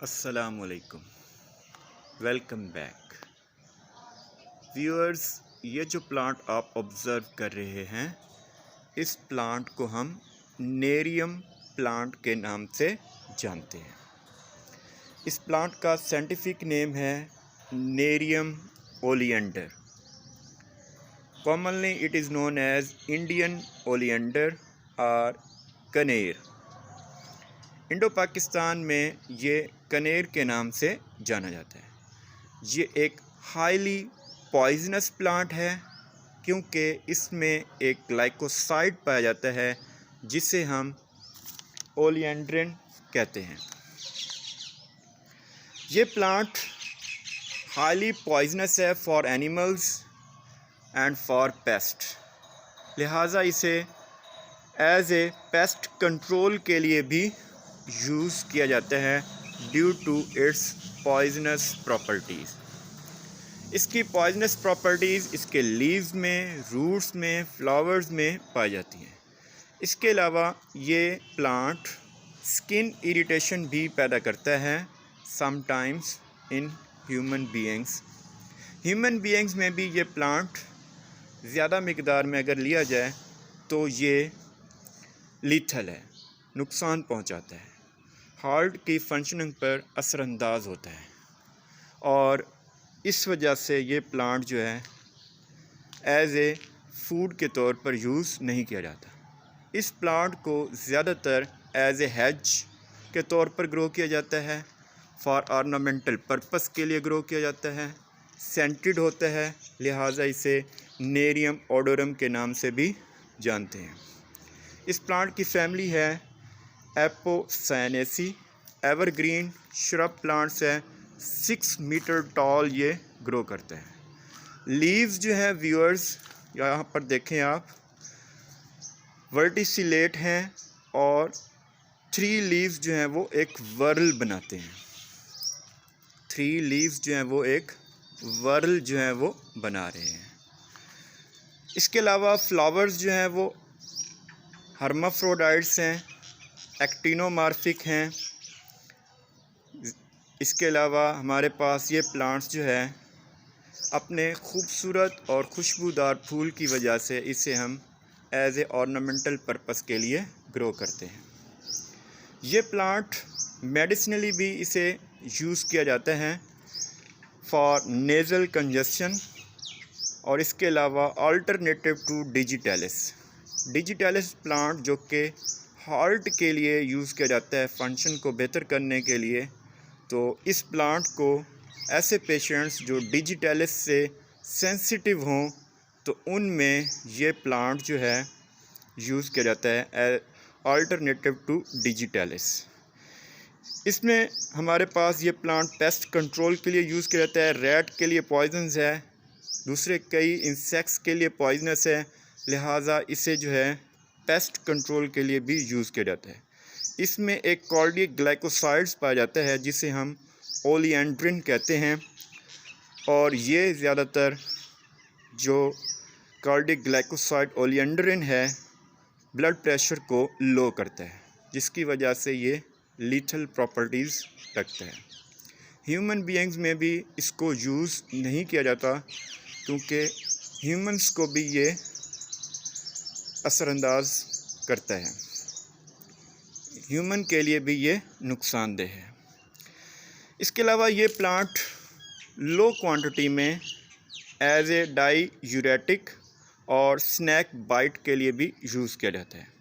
अस्सलामुअलैकुम, welcome back viewers. ये जो प्लांट आप ऑब्ज़र्व कर रहे हैं, इस प्लांट को हम नेरियम प्लांट के नाम से जानते हैं। इस प्लांट का साइंटिफिक नेम है nerium oleander. Commonly it is known as Indian oleander और कनेर। इंडो पाकिस्तान में ये कनेर के नाम से जाना जाता है। ये एक हाईली पॉइजनस प्लांट है क्योंकि इसमें एक ग्लाइकोसाइड पाया जाता है जिसे हम ओलियंड्रिन कहते हैं। ये प्लांट हाईली पॉइजनस है for animals and for paste, लिहाजा इसे एज ए पेस्ट कंट्रोल के लिए भी यूज़ किया जाता है due to its poisonous properties. इसकी पॉइजनस प्रॉपर्टीज़ इसके लीव्स में, रूट्स में, फ्लावर्स में पाई जाती हैं। इसके अलावा ये प्लांट स्किन इरिटेशन भी पैदा करता है समटाइम्स इन ह्यूमन बीइंग्स में भी ये प्लांट ज़्यादा मिकदार में अगर लिया जाए तो ये लीथल है, नुकसान पहुंचाता है, हार्ट की फंक्शनिंग पर असरअंदाज होता है और इस वजह से ये प्लांट जो है एज ए फूड के तौर पर यूज़ नहीं किया जाता। इस प्लांट को ज़्यादातर एज ए हेज के तौर पर ग्रो किया जाता है, फॉर ऑर्नामेंटल पर्पस के लिए ग्रो किया जाता है। सेंटेड होता है, लिहाजा इसे नेरियम ओडोरम के नाम से भी जानते हैं। इस प्लांट की फैमिली है एपोसायनेसी। एवरग्रीन श्रब प्लांट्स है, 6 मीटर टॉल ये ग्रो करता है। लीव्स जो है व्यूअर्स यहाँ पर देखें आप, वर्टिसिलेट हैं और 3 लीव्स जो हैं वो एक वर्ल बनाते हैं। 3 लीव्स जो हैं वो एक वर्ल जो है वो बना रहे हैं। इसके अलावा फ्लावर्स जो हैं वो हर्माफ्रोडाइट्स हैं, एक्टिनोमार्फिक हैं। इसके अलावा हमारे पास ये प्लांट्स जो है अपने खूबसूरत और खुशबूदार फूल की वजह से इसे हम एज ए ऑर्नामेंटल पर्पस के लिए ग्रो करते हैं। ये प्लांट मेडिसिनली भी इसे यूज़ किया जाता है फॉर नेज़ल कंजस्शन। और इसके अलावा अल्टरनेटिव टू डिजिटैलिस प्लांट जो कि हार्ट के लिए यूज़ किया जाता है फंक्शन को बेहतर करने के लिए, तो इस प्लांट को ऐसे पेशेंट्स जो डिजिटैलिस से सेंसिटिव हों तो उनमें ये प्लांट जो है यूज़ किया जाता है अल्टरनेटिव टू डिजिटैलिस। इसमें हमारे पास ये प्लांट पेस्ट कंट्रोल के लिए यूज़ किया जाता है। रैट के लिए पॉइजनस है, दूसरे कई इंसेक्ट्स के लिए पॉइजनस है, लिहाजा इसे जो है पेस्ट कंट्रोल के लिए भी यूज़ किया जाता है। इसमें एक कार्डियक ग्लाइकोसाइड्स पाया जाता है जिसे हम ओलियंड्रिन कहते हैं और ये ज़्यादातर जो कार्डियक ग्लाइकोसाइड ओलियंड्रिन है ब्लड प्रेशर को लो करता है, जिसकी वजह से ये लीथल प्रॉपर्टीज़ रखता है। ह्यूमन बीइंग्स में भी इसको यूज़ नहीं किया जाता क्योंकि ह्यूमंस को भी ये असरअंदाज करता है, ह्यूमन के लिए भी ये नुकसानदेह है। इसके अलावा ये प्लांट लो क्वांटिटी में एज ए डाईयूरेटिक और स्नैक बाइट के लिए भी यूज़ किया जाता है।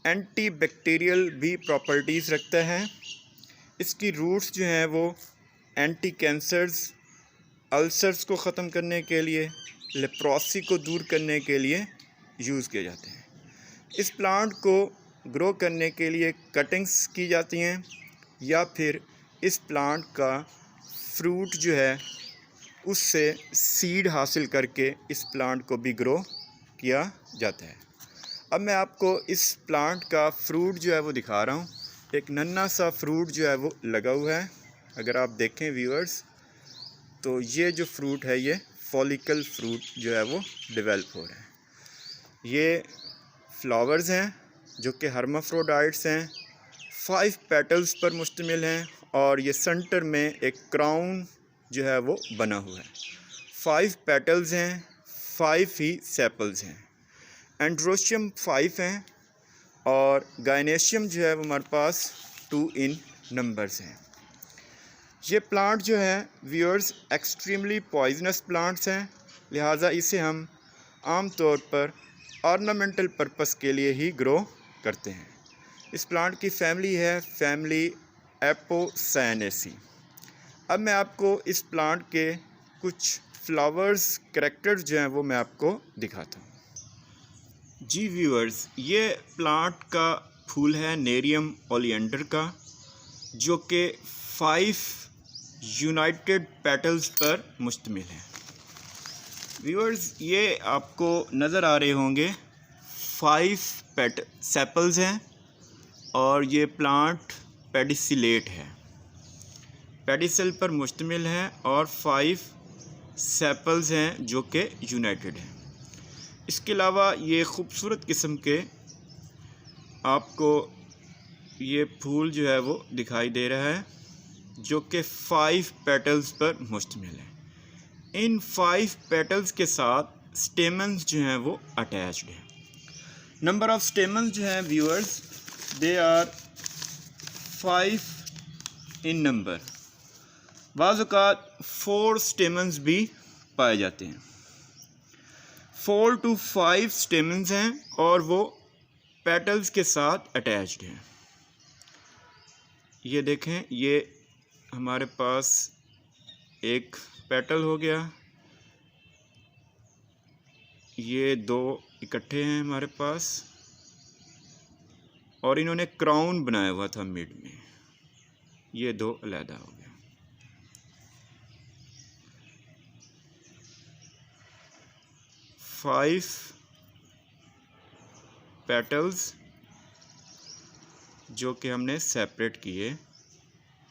एंटी बैक्टीरियल भी प्रॉपर्टीज़ रखता है। इसकी रूट्स जो हैं वो एंटी कैंसर्स, अल्सर्स को ख़त्म करने के लिए, लेप्रोसी को दूर करने के लिए यूज़ किए जाते हैं। इस प्लांट को ग्रो करने के लिए कटिंग्स की जाती हैं या फिर इस प्लांट का फ्रूट जो है उससे सीड हासिल करके इस प्लांट को भी ग्रो किया जाता है। अब मैं आपको इस प्लांट का फ्रूट जो है वो दिखा रहा हूँ। एक नन्हा सा फ्रूट जो है वो लगा हुआ है, अगर आप देखें व्यूअर्स तो ये जो फ्रूट है ये फॉलिकल फ्रूट जो है वो डेवलप हो रहा है। ये फ्लावर्स हैं जो कि हर्माफ्रोडाइट्स हैं, 5 पेटल्स पर मुश्तमिल हैं और ये सेंटर में एक क्राउन जो है वो बना हुआ है। 5 पेटल्स हैं, 5 ही सेपल्स हैं। एंड्रोशियम 5 हैं और गायनेशियम जो है वो हमारे पास 2 इन नंबर्स हैं। ये प्लांट जो है व्यूअर्स एक्सट्रीमली पॉइजनस प्लांट्स हैं, लिहाजा इसे हम आम तौर पर ऑर्नामेंटल पर्पस के लिए ही ग्रो करते हैं। इस प्लांट की फैमिली है फैमिली एपोसायनेसी। अब मैं आपको इस प्लांट के कुछ फ्लावर्स करैक्टर्स जो हैं वो मैं आपको दिखाता हूँ। जी व्यूअर्स, ये प्लांट का फूल है नेरियम ओलिएंडर का, जो कि 5 यूनाइटेड पेटल्स पर मुश्तमिल है। व्यूअर्स, ये आपको नज़र आ रहे होंगे 5 सेपल्स हैं और ये प्लांट पेडिसिलेट है, पेडिसल पर मुश्तमिल है और 5 सेपल्स हैं जो कि यूनाइटेड हैं। इसके अलावा ये ख़ूबसूरत किस्म के आपको ये फूल जो है वो दिखाई दे रहा है, जो कि 5 पेटल्स पर मुश्तमिल है। इन 5 पेटल्स के साथ स्टेमन्स जो हैं वो अटैच्ड हैं। नंबर ऑफ स्टेमन्स जो हैं viewers, they are 5 in number. बाज़ औक़ात 4 स्टेमन्स भी पाए जाते हैं। 4 to 5 स्टेमन्स हैं और वो पेटल्स के साथ अटैच्ड हैं। ये देखें, ये हमारे पास एक पेटल हो गया, ये 2 इकट्ठे हैं हमारे पास और इन्होंने क्राउन बनाया हुआ था मिड में, ये 2 अलहदा हो गया। फाइव पेटल्स जो कि हमने सेपरेट किए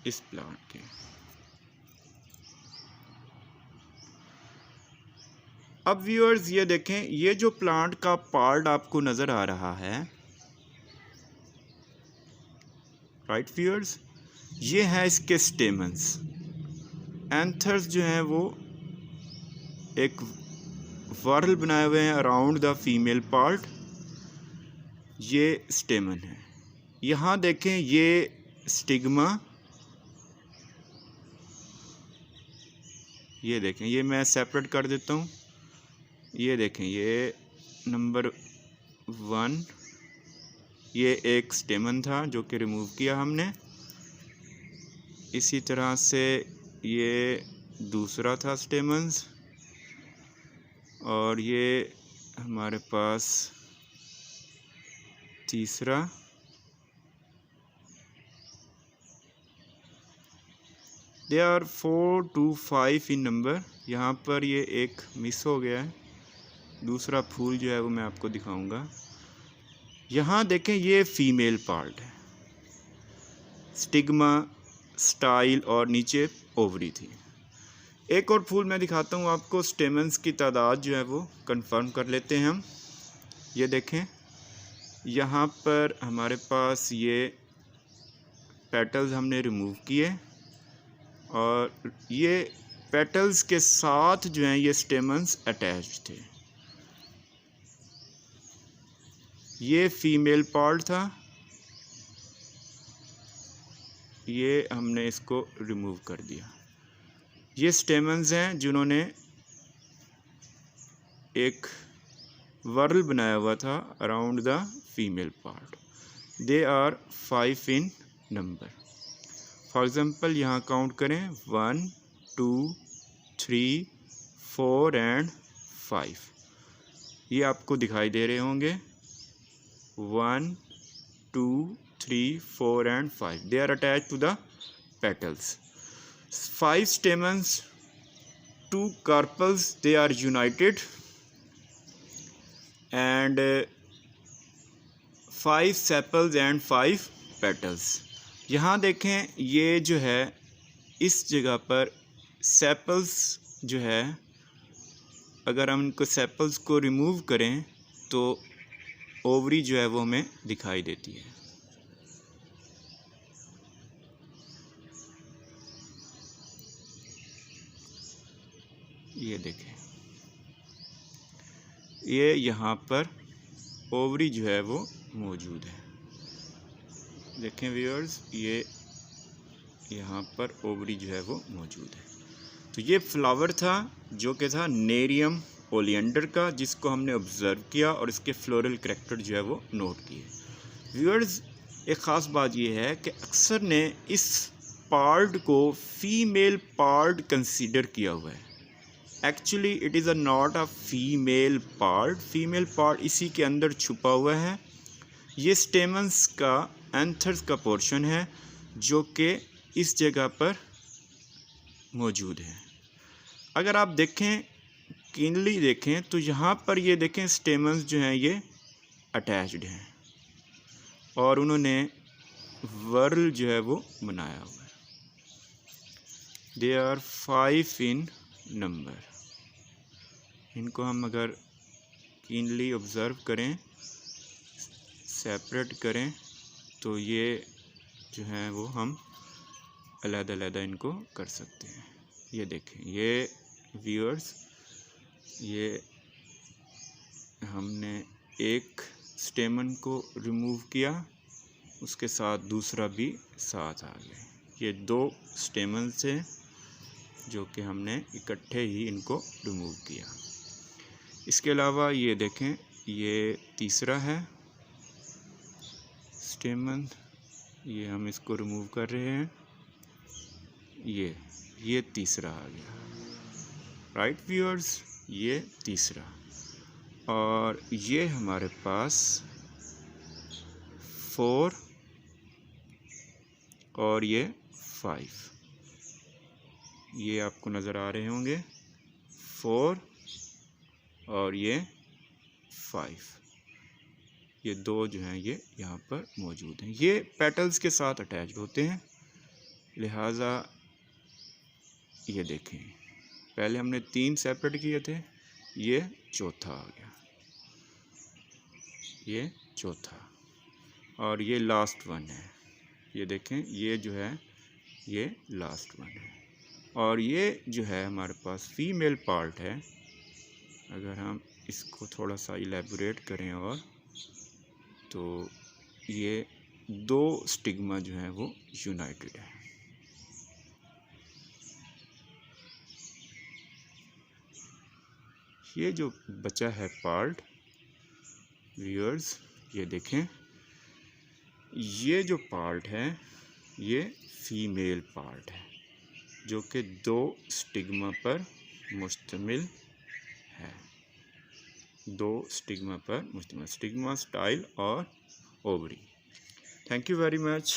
इस प्लांट के। अब व्यूअर्स ये देखें, ये जो प्लांट का पार्ट आपको नज़र आ रहा है, राइट व्यूअर्स, ये है इसके स्टेमन्स। एंथर्स जो हैं वो एक वर्ल बनाए हुए हैं अराउंड द फीमेल पार्ट, ये स्टेमन है। यहाँ देखें, ये स्टिग्मा, ये देखें, ये मैं सेपरेट कर देता हूँ। ये देखें, ये नंबर 1, ये एक स्टेमन था जो कि रिमूव किया हमने। इसी तरह से ये दूसरा था स्टेमन्स, और ये हमारे पास तीसरा। They are 4 to 5 in number. यहाँ पर ये एक मिस हो गया है, दूसरा फूल जो है वो मैं आपको दिखाऊंगा। यहाँ देखें, ये फीमेल पार्ट है, स्टिग्मा, स्टाइल और नीचे ओवरी थी। एक और फूल मैं दिखाता हूँ आपको, स्टेमन्स की तादाद जो है वो कंफर्म कर लेते हैं हम। ये देखें, यहाँ पर हमारे पास ये पेटल्स हमने रिमूव किए और ये पेटल्स के साथ जो हैं ये स्टेमन्स अटैच्ड थे। ये फीमेल पार्ट था, ये हमने इसको रिमूव कर दिया। ये स्टेमन्स हैं जिन्होंने एक वर्ल बनाया हुआ था around the female part. They are 5 in number. For example यहाँ काउंट करें, 1 2 3 4 एंड 5। ये आपको दिखाई दे रहे होंगे, 1 2 3 4 and 5। They are attached to the petals. 5 stamens, 2 carpels, they are united, and 5 sepals and 5 petals. यहाँ देखें, ये जो है इस जगह पर सेपल्स जो है, अगर हम इनको सेपल्स को रिमूव करें तो ओवरी जो है वो हमें दिखाई देती है। ये देखें, ये यहाँ पर ओवरी जो है वो मौजूद है। देखें व्यूअर्स, ये यहाँ पर ओवरी जो है वो मौजूद है। तो ये फ्लावर था जो कि था नेरियम ओलियंडर का, जिसको हमने ऑब्ज़र्व किया और इसके फ्लोरल करैक्टर जो है वो नोट किए। व्यूअर्स, एक ख़ास बात ये है कि अक्सर ने इस पार्ट को फीमेल पार्ट कंसीडर किया हुआ है। Actually it is not a female part. Female part इसी के अंदर छुपा हुआ है। ये स्टेमन्स का एंथर्स का पोर्शन है जो कि इस जगह पर मौजूद है। अगर आप देखें, कीनली देखें, तो यहाँ पर ये देखें स्टेमन्स जो हैं ये अटैच्ड हैं और उन्होंने वर्ल जो है वो बनाया हुआ है। They are 5 in number. इनको हम अगर कीनली ऑब्ज़र्व करें, सेपरेट करें, तो ये जो हैं वो हम अलग-अलग इनको कर सकते हैं। ये देखें, ये व्यूअर्स, ये हमने एक स्टेमन को रिमूव किया, उसके साथ दूसरा भी साथ आ गया। ये 2 स्टेमन्स हैं जो कि हमने इकट्ठे ही इनको रिमूव किया। इसके अलावा ये देखें, ये तीसरा है स्टेमन, ये हम इसको रिमूव कर रहे हैं। ये तीसरा आ गया, राइट व्यूअर्स, ये तीसरा। और ये हमारे पास 4 और ये 5, ये आपको नज़र आ रहे होंगे, 4 और ये 5, ये 2 जो हैं ये यहाँ पर मौजूद हैं। ये पेटल्स के साथ अटैच्ड होते हैं, लिहाजा ये देखें, पहले हमने 3 सेपरेट किए थे, ये चौथा आ गया, ये चौथा, और ये लास्ट वन है। ये देखें, ये जो है ये लास्ट वन है। और ये जो है हमारे पास फीमेल पार्ट है। अगर हम इसको थोड़ा सा इलेबोरेट करें और, तो ये 2 स्टिग्मा जो है वो यूनाइटेड है। ये जो बचा है पार्ट व्यूअर्स, ये देखें, ये जो पार्ट है ये फीमेल पार्ट है जो कि 2 स्टिग्मा पर मुश्तमिल है। 2 स्टिग्मा पर मुश्तमिल, स्टिग्मा, स्टाइल और ovary. Thank you very much.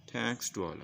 Thanks to all.